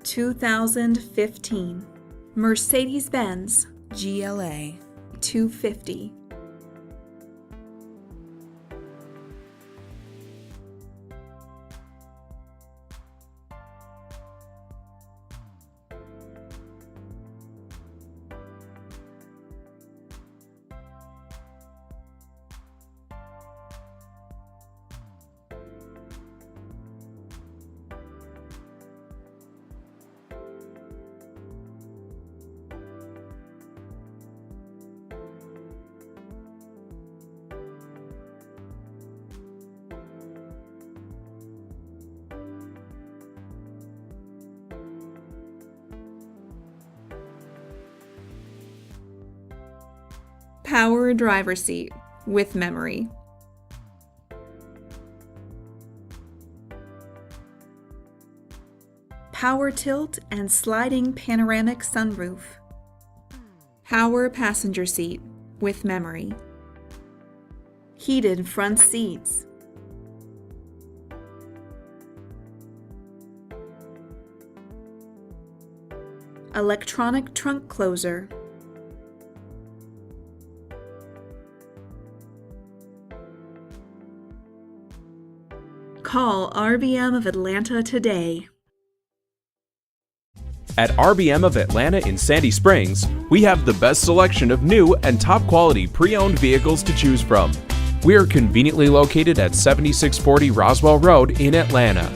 2015 Mercedes-Benz GLA-250. Power driver seat with memory. Power tilt and sliding panoramic sunroof. Power passenger seat with memory. Heated front seats. Electronic trunk closer. Call RBM of Atlanta today. At RBM of Atlanta in Sandy Springs, we have the best selection of new and top quality pre-owned vehicles to choose from. We are conveniently located at 7640 Roswell Road in Atlanta.